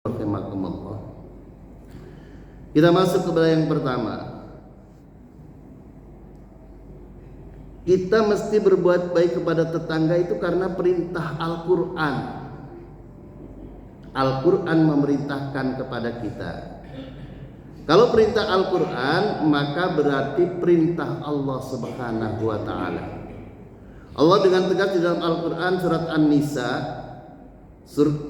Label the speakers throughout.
Speaker 1: Rahimakumullah. Kita masuk kepada yang pertama. Kita mesti berbuat baik kepada tetangga itu karena perintah Al-Quran. Al-Quran memerintahkan kepada kita. Kalau perintah Al-Quran, maka berarti perintah Allah Subhanahu wa Ta'ala. Allah dengan tegas di dalam Al-Quran surat An-Nisa,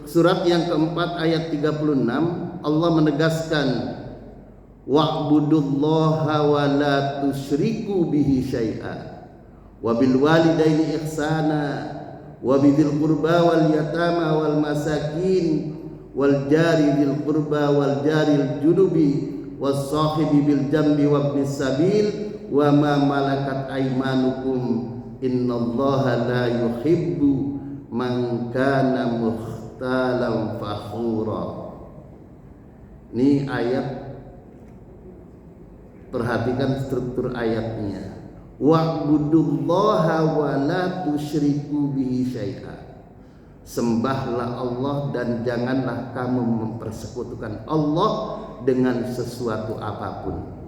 Speaker 1: surat yang keempat ayat 36, Allah menegaskan, wa'budullaha wa la tusyriku bihi syai'a wa bil walidaini ihsana wa bidzil qurba wal yatama wal masakin wal jari bil qurba wal jaril junubi was sahibi bil jambi wabnis sabil wa ma malakat aymanukum innallaha la yuhibbu man kana mukhtalan fakhura. Ini ayat, perhatikan struktur ayatnya. Wa'budullaha wa la tusyriku bihi syai'a. Sembahlah Allah dan janganlah kamu mempersekutukan Allah dengan sesuatu apapun.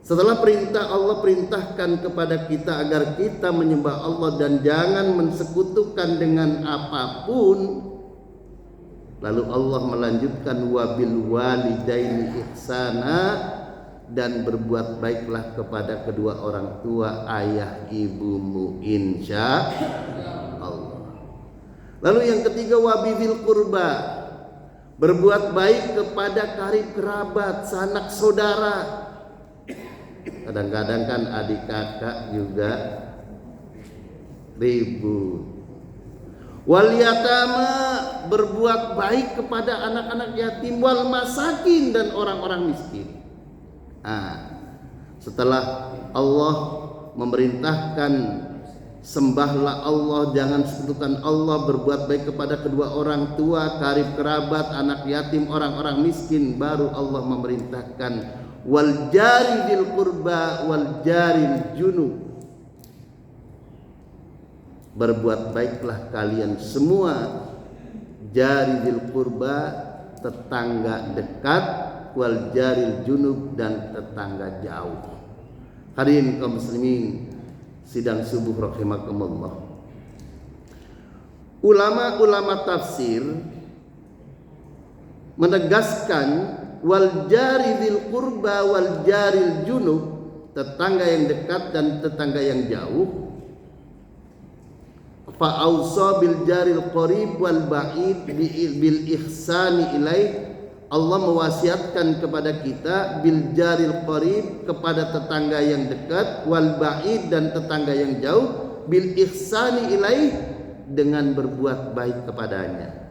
Speaker 1: Setelah perintah Allah perintahkan kepada kita agar kita menyembah Allah dan jangan mensekutukan dengan apapun, lalu Allah melanjutkan wabil walidaini ihsana, dan berbuat baiklah kepada kedua orang tua, ayah ibumu, insya Allah. Lalu yang ketiga wabidzil qurba, berbuat baik kepada karib kerabat, sanak saudara. Kadang-kadang kan adik kakak juga ribut. Wal yatama, berbuat baik kepada anak-anak yatim, wal masakin, dan orang-orang miskin. Setelah Allah memerintahkan sembahlah Allah, jangan sekutukan Allah, berbuat baik kepada kedua orang tua, karib kerabat, anak yatim, orang-orang miskin, baru Allah memerintahkan wal jari bil qurba wal jaril junub, berbuat baiklah kalian semua, jari bil qurba, tetangga dekat, wal jaril junub, dan tetangga jauh. Hadirin kaum muslimin sidang subuh rahimakumullah. Ulama-ulama tafsir menegaskan wal jari bil qurba wal jaril junub, tetangga yang dekat dan tetangga yang jauh. Fa ausa bil jaril qarib wal ba'id bil ihsani ilaih, Allah mewasiatkan kepada kita bil jaril qarib, kepada tetangga yang dekat, wal ba'id, dan tetangga yang jauh, bil ihsani ilaih, dengan berbuat baik kepadanya.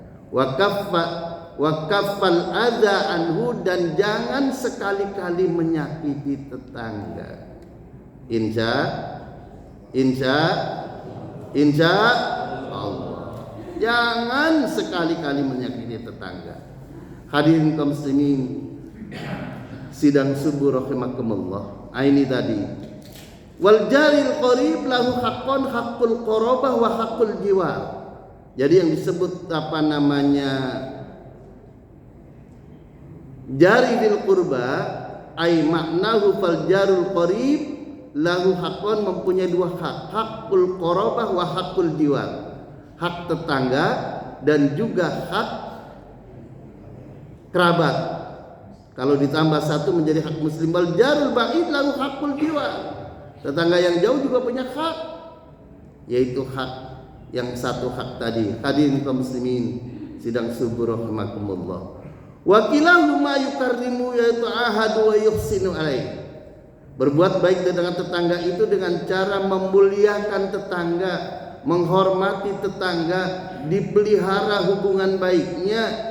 Speaker 1: Wa kaffal adza anhu, dan jangan sekali-kali menyakiti tetangga. Insya Allah, jangan sekali-kali menyakiti tetangga. Hadirin kaum muslimin sidang subuh rahimakumullah. Ini tadi wal jaril qarib lahu haqqun haqqul qarabah wa haqqul jiwar. Jadi yang disebut jari bil qurba ay maknahu fal jarul qarib lahu haqqun, mempunyai dua hak, haqqul qarabah wa haqqul jiwar, hak tetangga dan juga hak kerabat. Kalau ditambah satu menjadi hak muslim. Wal jarul ba'id lahu haqqul jiwar, tetangga yang jauh juga punya hak, yaitu hak yang satu hak tadi. Hadirin kaum muslimin sidang subuh rahimakumullah. Wa kilahuma yukarrimu yaitu ahadu wa yuhsinu alaih, berbuat baik dengan tetangga itu dengan cara memuliakan tetangga, menghormati tetangga, dipelihara hubungan baiknya.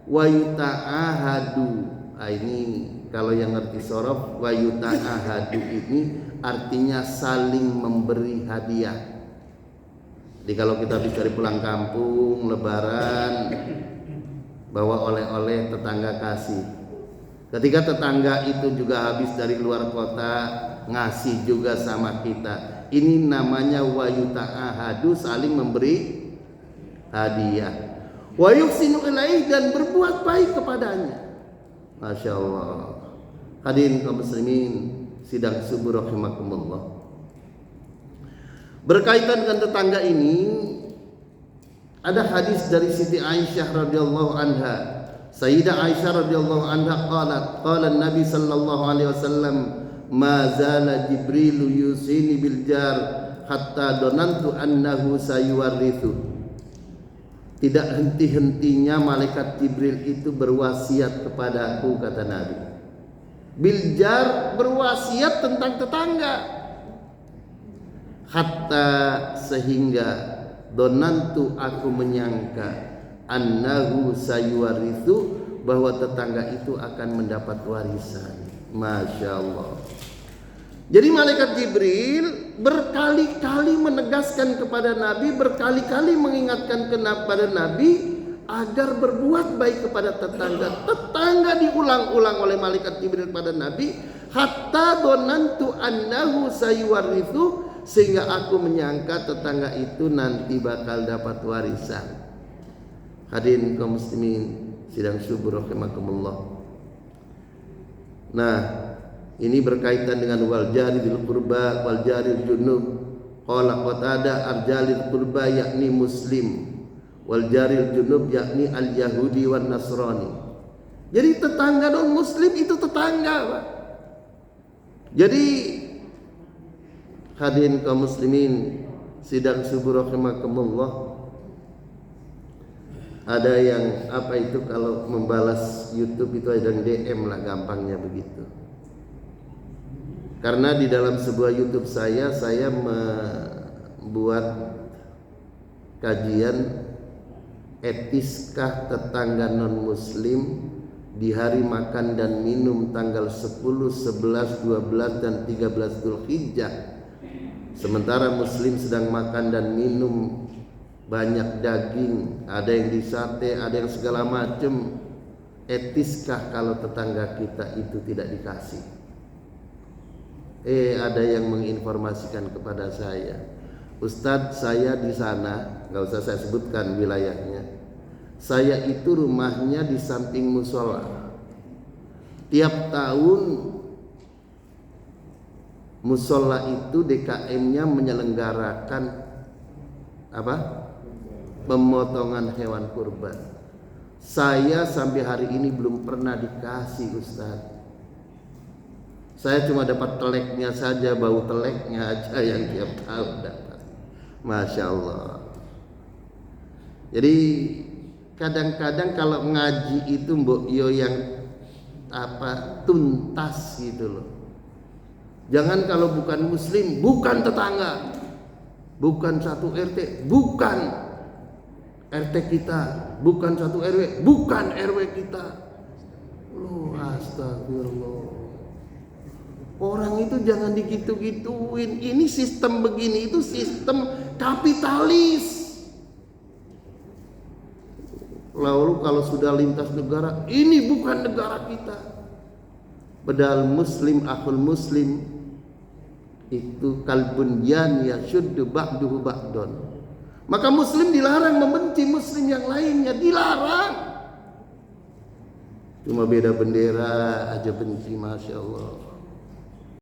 Speaker 1: Wa yuta'ahadu, ini kalau yang ngerti sorof, wa yuta'ahadu ini artinya saling memberi hadiah. Jadi kalau kita habis dari pulang kampung, lebaran, bawa oleh-oleh, tetangga kasih. Ketika tetangga itu juga habis dari luar kota, ngasih juga sama kita. Ini namanya wa yuta'ahadu, saling memberi hadiah. wa yuhsinu ilaih, dan berbuat baik kepadanya. Masya Allah. Hadirin kaum muslimin sidang subuh rahimakumullah. Berkaitan dengan tetangga ini, ada hadis dari Siti Aisyah radhiyallahu anha. Sayyidah Aisyah radhiyallahu anha qalat, qala Nabi sallallahu alaihi wasallam, ma zala Jibril yusini bil jar hatta donantu annahu sayuwarithu. Tidak henti-hentinya malaikat Jibril itu berwasiat kepadaku, kata Nabi. Bil jar, berwasiat tentang tetangga. Hatta, sehingga donantu, aku menyangka, annahu sayuwarithu, bahwa tetangga itu akan mendapat warisan. Masya Allah. Jadi malaikat Jibril berkali-kali menegaskan kepada Nabi, berkali-kali mengingatkan kepada Nabi agar berbuat baik kepada tetangga. Tetangga diulang-ulang oleh malaikat Jibril pada Nabi, hatta donantu annahu sayuwarithu, sehingga aku menyangka tetangga itu nanti bakal dapat warisan. Hadirin kaum muslimin sidang subuh rahimakumullah. Nah, ini berkaitan dengan wal jari bil qurba wal jari junub. Qala Qatada arjalil qurba yakni muslim, wal jari junub yakni al yahudi wan nasrani. Jadi tetangga non muslim itu tetangga, Pak. Jadi hadirin kaum muslimin sidang subuh rahimakumullah, ada yang apa itu kalau membalas YouTube itu ada yang DM lah, gampangnya begitu. Karena di dalam sebuah YouTube saya membuat kajian etiskah tetangga non muslim di hari makan dan minum tanggal 10, 11, 12 dan 13 Dzulhijjah. Sementara muslim sedang makan dan minum banyak daging, ada yang disate, ada yang segala macam. Etiskah kalau tetangga kita itu tidak dikasih? Ada yang menginformasikan kepada saya, Ustadz, saya di sana, nggak usah saya sebutkan wilayahnya, saya itu rumahnya di samping musola. Tiap tahun musola itu DKM-nya menyelenggarakan apa? Pemotongan hewan kurban. Saya sampai hari ini belum pernah dikasih, Ustaz. Saya cuma dapat teleknya saja, bau teleknya aja yang tiap tahun dapat. Masya Allah. Jadi kadang-kadang kalau ngaji itu Mbok Yo yang apa tuntas gitu loh. Jangan kalau bukan muslim, bukan tetangga, bukan satu RT, bukan RT kita, bukan satu RW, bukan RW kita. Loh, astagfirullah. Orang itu jangan digitu-gituin. Ini sistem begini, itu sistem kapitalis. Lalu kalau sudah lintas negara, ini bukan negara kita. Padahal muslim akhul muslim itu kalbun yan yashuddu ba'duhu ba'don. Maka muslim dilarang membenci muslim yang lainnya, dilarang. Cuma beda bendera aja benci, Masya Allah.